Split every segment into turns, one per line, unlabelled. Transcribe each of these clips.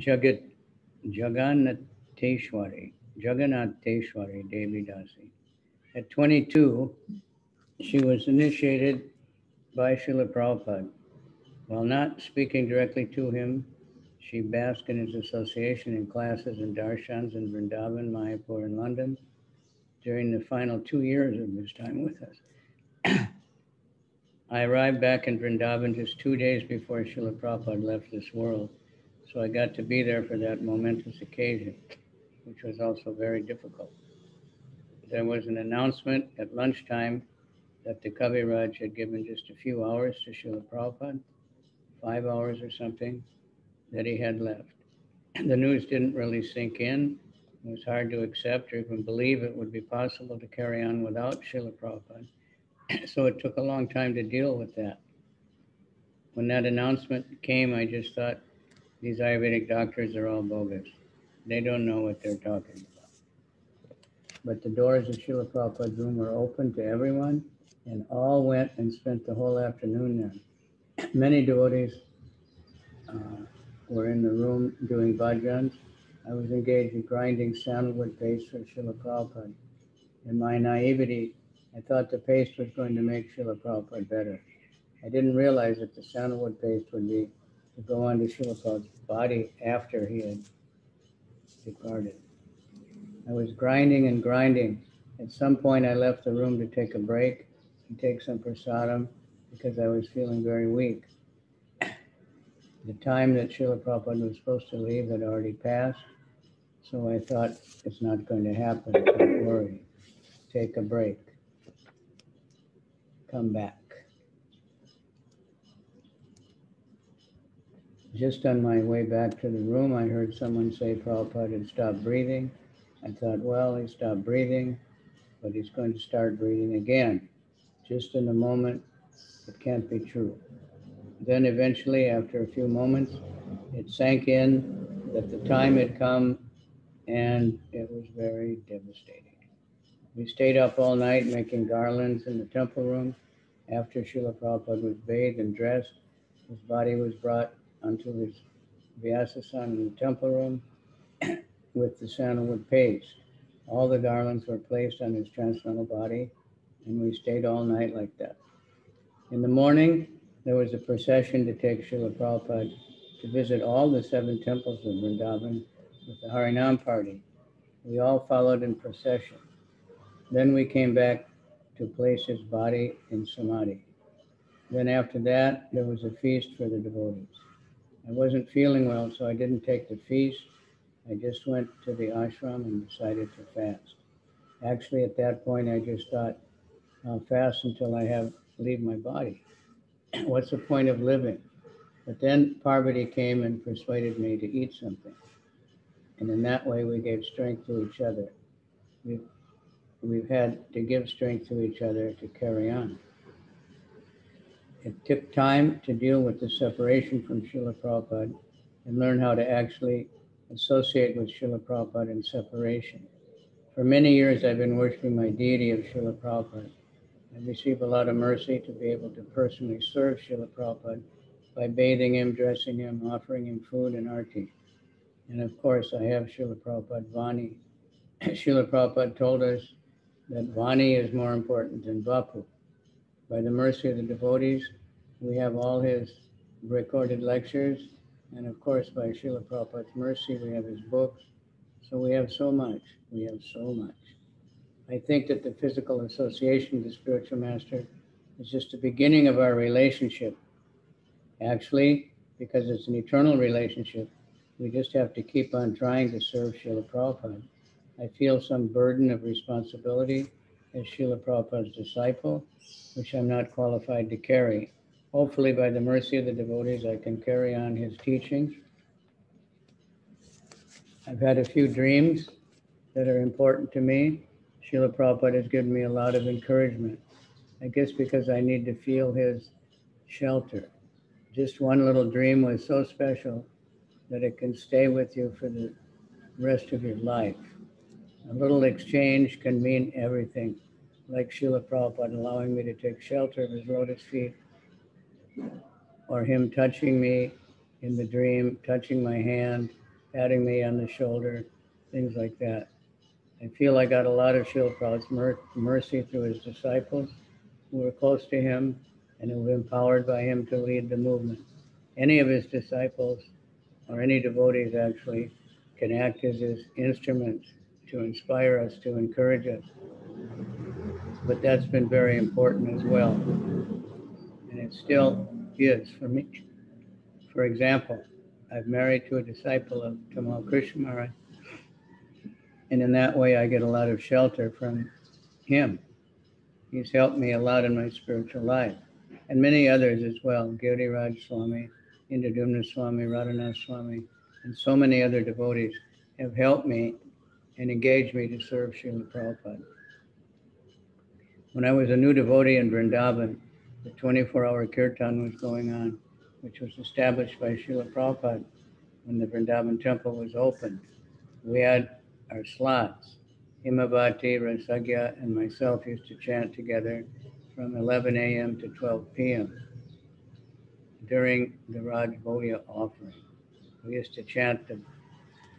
Jagat Jagannatheshwari, Jagannatheshwari Devi Dasi. At 22, she was initiated by Srila Prabhupada. While not speaking directly to him, she basked in his association in classes and darshans in Vrindavan, Mayapur, and London during the final 2 years of his time with us. I arrived back in Vrindavan just 2 days before Srila Prabhupada left this world, so I got to be there for that momentous occasion, which was also very difficult. There was an announcement at lunchtime that the Kaviraj had given just a few hours to Srila Prabhupada, 5 hours or something, that he had left. The news didn't really sink in. It was hard to accept or even believe it would be possible to carry on without Srila Prabhupada. So it took a long time to deal with that. When that announcement came, I just thought, these Ayurvedic doctors are all bogus. They don't know what they're talking about. But the doors of Srila Prabhupada's room were open to everyone, and all went and spent the whole afternoon there. Many devotees were in the room doing bhajans. I was engaged in grinding sandalwood paste for Srila Prabhupada. In my naivety, I thought the paste was going to make Srila Prabhupada better. I didn't realize that the sandalwood paste would be to go onto Srila Prabhupada's body after he had departed. I was grinding and grinding. At some point, I left the room to take a break and take some prasadam because I was feeling very weak. The time that Srila Prabhupada was supposed to leave had already passed, so I thought, it's not going to happen, don't worry. Take a break. Come back. Just on my way back to the room, I heard someone say Prabhupada had stopped breathing. I thought, well, he stopped breathing, but he's going to start breathing again. Just in a moment, it can't be true. Then eventually, after a few moments, it sank in that the time had come, and it was very devastating. We stayed up all night making garlands in the temple room. After Srila Prabhupada was bathed and dressed, his body was brought onto his Vyasasana in the temple room with the sandalwood paste. All the garlands were placed on his transcendental body, and we stayed all night like that. In the morning, there was a procession to take Srila Prabhupada to visit all the 7 temples of Vrindavan with the Harinam party. We all followed in procession. Then we came back to place his body in Samadhi. Then after that, there was a feast for the devotees. I wasn't feeling well, so I didn't take the feast. I just went to the ashram and decided to fast. Actually, at that point, I just thought, I'll fast until I leave my body. What's the point of living? But then Parvati came and persuaded me to eat something. And in that way, we gave strength to each other. We've had to give strength to each other to carry on. It took time to deal with the separation from Srila Prabhupada and learn how to actually associate with Srila Prabhupada in separation. For many years, I've been worshiping my deity of Srila Prabhupada. I receive a lot of mercy to be able to personally serve Srila Prabhupada by bathing him, dressing him, offering him food and arti. And of course, I have Srila Prabhupada Vani. Srila Prabhupada told us that Vani is more important than Vapu. By the mercy of the devotees, we have all his recorded lectures, and of course, by Srila Prabhupada's mercy, we have his books. So we have so much. We have so much. I think that the physical association with the spiritual master is just the beginning of our relationship. Actually, because it's an eternal relationship, we just have to keep on trying to serve Srila Prabhupada. I feel some burden of responsibility as Srila Prabhupada's disciple, which I'm not qualified to carry. Hopefully, by the mercy of the devotees, I can carry on his teachings. I've had a few dreams that are important to me. Srila Prabhupada has given me a lot of encouragement. I guess because I need to feel his shelter. Just one little dream was so special that it can stay with you for the rest of your life. A little exchange can mean everything, like Srila Prabhupada allowing me to take shelter of his lotus feet, or him touching me in the dream, touching my hand, patting me on the shoulder, things like that. I feel I got a lot of Srila Prabhupada's mercy through his disciples who were close to him and who were empowered by him to lead the movement. Any of his disciples, or any devotees actually, can act as his instruments to inspire us, to encourage us. But that's been very important as well. And it still is for me. For example, I'm married to a disciple of Tamal Krishna Maharaj, and in that way I get a lot of shelter from him. He's helped me a lot in my spiritual life, and many others as well. Giriraj Swami, Indradumna Swami, Radhanath Swami, and so many other devotees have helped me and engaged me to serve Srila Prabhupada. When I was a new devotee in Vrindavan, the 24-hour kirtan was going on, which was established by Srila Prabhupada when the Vrindavan temple was opened. We had our slots. Himavati, Rasagya, and myself used to chant together from 11 a.m. to 12 p.m. during the Raj Bholya offering. We used to chant the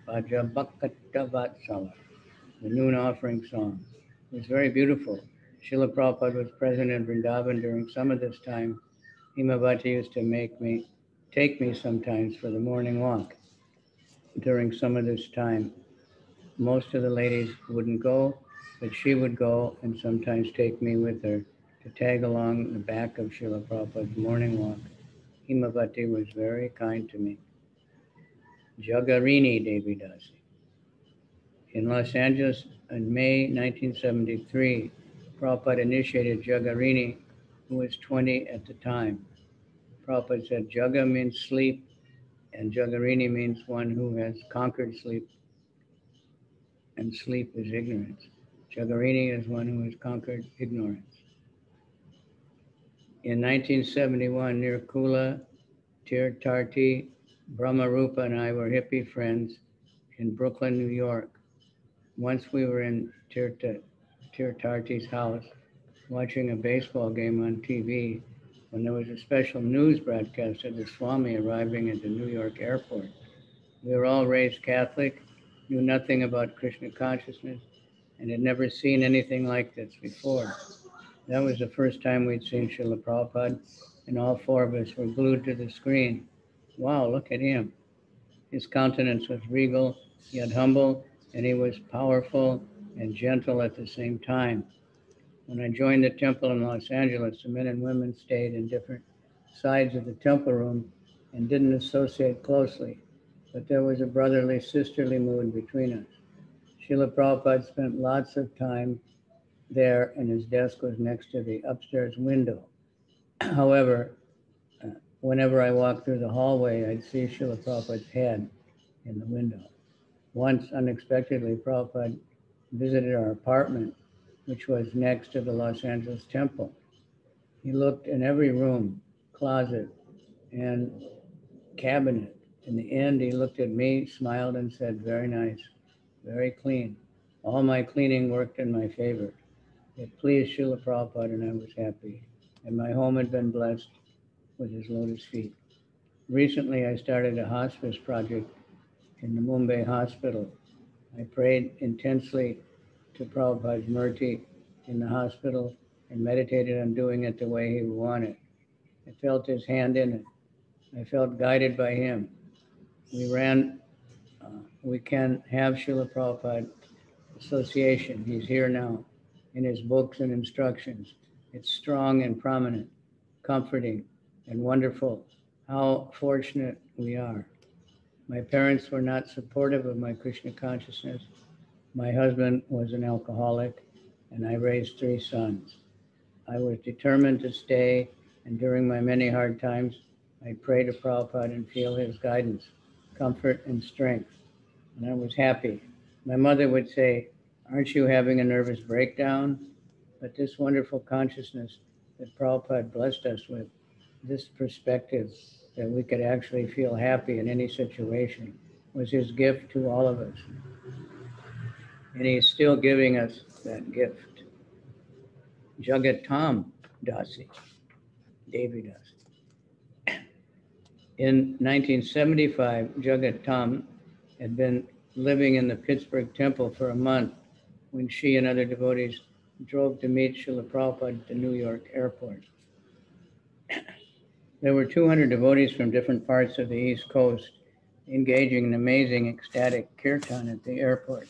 Bhajabhakata Vatsala, the noon offering song. It was very beautiful. Srila Prabhupada was present in Vrindavan during some of this time. Himavati used to take me sometimes for the morning walk during some of this time. Most of the ladies wouldn't go, but she would go and sometimes take me with her to tag along the back of Srila Prabhupada's morning walk. Himavati was very kind to me. Jagarini Devi Dasi. In Los Angeles in May 1973, Prabhupada initiated Jagarini, who was 20 at the time. Prabhupada said Jaga means sleep, and Jagarini means one who has conquered sleep, and sleep is ignorance. Jagarini is one who has conquered ignorance. In 1971, near Kula, Tirtharthi, Brahmarupa and I were hippie friends in Brooklyn, New York. Once we were in Tirtharthi's house watching a baseball game on TV when there was a special news broadcast of the Swami arriving at the New York airport. We were all raised Catholic, knew nothing about Krishna consciousness, and had never seen anything like this before. That was the first time we'd seen Srila Prabhupada, and all four of us were glued to the screen. Wow, look at him. His countenance was regal, yet humble, and he was powerful and gentle at the same time. When I joined the temple in Los Angeles, the men and women stayed in different sides of the temple room and didn't associate closely, but there was a brotherly, sisterly mood between us. Srila Prabhupada spent lots of time there, and his desk was next to the upstairs window. However, whenever I walked through the hallway, I'd see Srila Prabhupada's head in the window. Once, unexpectedly, Prabhupada visited our apartment, which was next to the Los Angeles temple. He looked in every room, closet, and cabinet. In the end, he looked at me, smiled, and said, "Very nice, very clean." All my cleaning worked in my favor. It pleased Srila Prabhupada, and I was happy. And my home had been blessed with his lotus feet. Recently, I started a hospice project in the Mumbai hospital. I prayed intensely to Prabhupada's Murti in the hospital and meditated on doing it the way he wanted. I felt his hand in it. I felt guided by him. We can have Srila Prabhupada Association. He's here now in his books and instructions. It's strong and prominent, comforting and wonderful. How fortunate we are. My parents were not supportive of my Krishna consciousness. My husband was an alcoholic, and I raised 3 sons. I was determined to stay, and during my many hard times, I'd pray to Prabhupada and feel his guidance, comfort, and strength. And I was happy. My mother would say, "Aren't you having a nervous breakdown?" But this wonderful consciousness that Prabhupada blessed us with, this perspective that we could actually feel happy in any situation, was his gift to all of us. And he's still giving us that gift. Jagatam Dasi, Devi Dasi. In 1975, Jagatam had been living in the Pittsburgh temple for a month when she and other devotees drove to meet Srila Prabhupada at the New York airport. There were 200 devotees from different parts of the East Coast engaging in amazing ecstatic kirtan at the airport.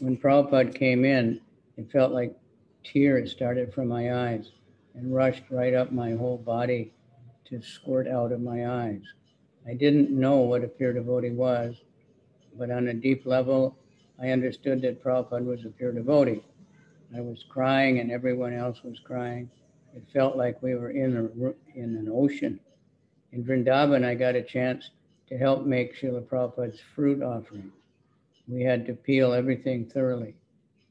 When Prabhupada came in, it felt like tears started from my eyes and rushed right up my whole body to squirt out of my eyes. I didn't know what a pure devotee was, but on a deep level, I understood that Prabhupada was a pure devotee. I was crying and everyone else was crying. It felt like we were in an ocean. In Vrindavan, I got a chance to help make Srila Prabhupada's fruit offering. We had to peel everything thoroughly.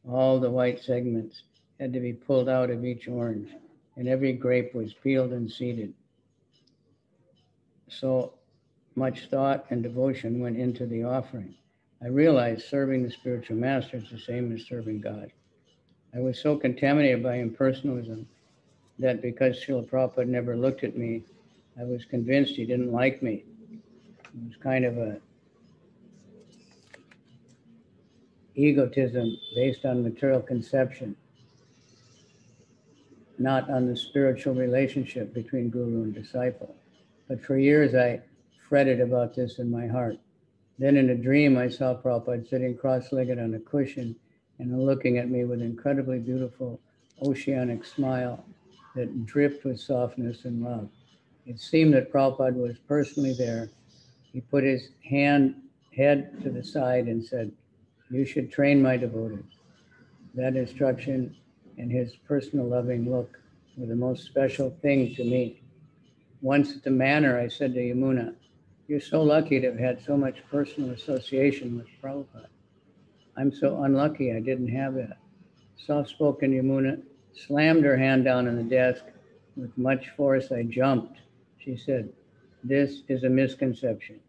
All the white segments had to be pulled out of each orange, and every grape was peeled and seeded. So much thought and devotion went into the offering. I realized serving the spiritual master is the same as serving God. I was so contaminated by impersonalism that because Srila Prabhupada never looked at me, I was convinced he didn't like me. It was kind of a egotism based on material conception, not on the spiritual relationship between guru and disciple. But for years I fretted about this in my heart. Then in a dream I saw Prabhupada sitting cross-legged on a cushion and looking at me with an incredibly beautiful oceanic smile that dripped with softness and love. It seemed that Prabhupada was personally there. He put his head to the side and said, "You should train my devotees." That instruction and his personal loving look were the most special thing to me. Once at the manor, I said to Yamuna, "You're so lucky to have had so much personal association with Prabhupada. I'm so unlucky I didn't have that." Soft-spoken Yamuna slammed her hand down on the desk. With much force, I jumped. She said, "This is a misconception.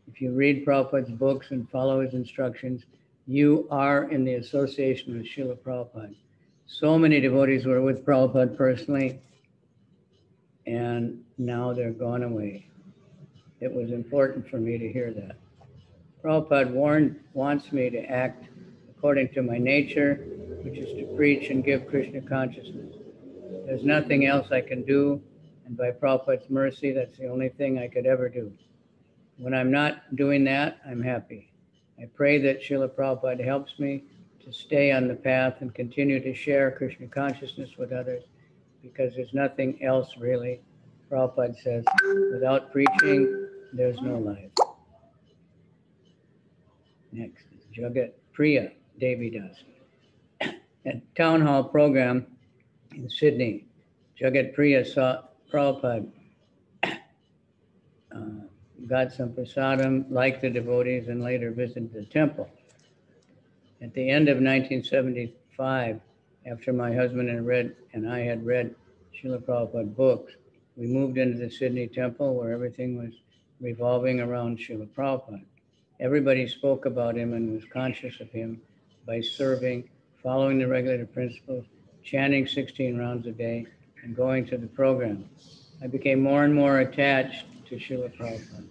If you read Prabhupada's books and follow his instructions, you are in the association with Srila Prabhupada." So many devotees were with Prabhupada personally, and now they're gone away. It was important for me to hear that. Prabhupada wants me to act according to my nature, which is to preach and give Krishna consciousness. There's nothing else I can do, and by Prabhupada's mercy, that's the only thing I could ever do. When I'm not doing that, I'm happy. I pray that Srila Prabhupada helps me to stay on the path and continue to share Krishna consciousness with others, because there's nothing else really. Prabhupada says, without preaching, there's no life. Next is Jagat Priya Devi Das. At Town Hall program in Sydney, Jagat Priya saw Prabhupada, got some prasadam, liked the devotees, and later visited the temple. At the end of 1975, after my husband and I had read Srila Prabhupada books, we moved into the Sydney temple where everything was revolving around Srila Prabhupada. Everybody spoke about him and was conscious of him by serving, following the regulative principles, chanting 16 rounds a day, and going to the program. I became more and more attached to Srila Prabhupada.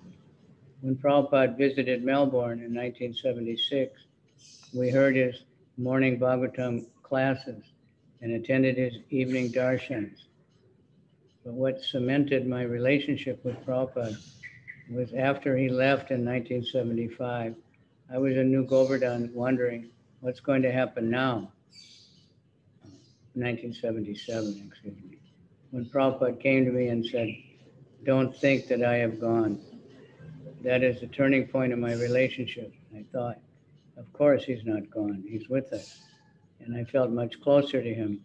When Prabhupada visited Melbourne in 1976, we heard his morning Bhagavatam classes and attended his evening darshans. But what cemented my relationship with Prabhupada was after he left in 1975, I was in New Govardhan wondering what's going to happen now. 1977, excuse me. When Prabhupada came to me and said, "Don't think that I have gone. That is the turning point in my relationship." I thought, of course he's not gone, he's with us. And I felt much closer to him.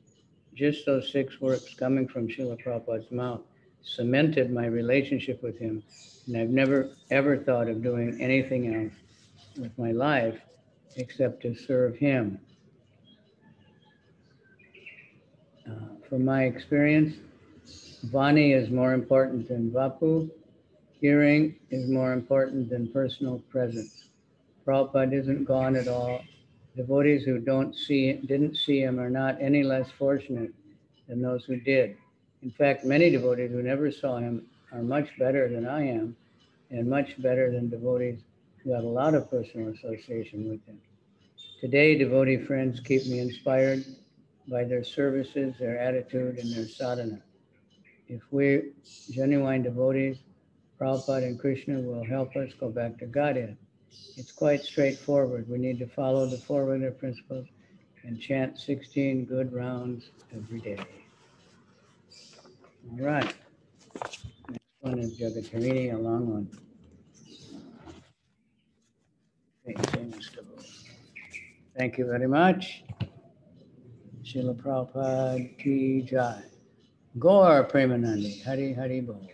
Just those 6 words coming from Srila Prabhupada's mouth cemented my relationship with him. And I've never ever thought of doing anything else with my life except to serve him. From my experience, Vani is more important than Vapu. Hearing is more important than personal presence. Prabhupada isn't gone at all. Devotees who didn't see him are not any less fortunate than those who did. In fact, many devotees who never saw him are much better than I am, and much better than devotees got a lot of personal association with him. Today, devotee friends keep me inspired by their services, their attitude, and their sadhana. If we're genuine devotees, Prabhupada and Krishna will help us go back to Godhead. It's quite straightforward. We need to follow the four regular principles and chant 16 good rounds every day. All right. Next one is Jagatarini, a long one. Thank you very much. Srila Prabhupada ki jai. Gaur Premanandi, Hari Hari Bol.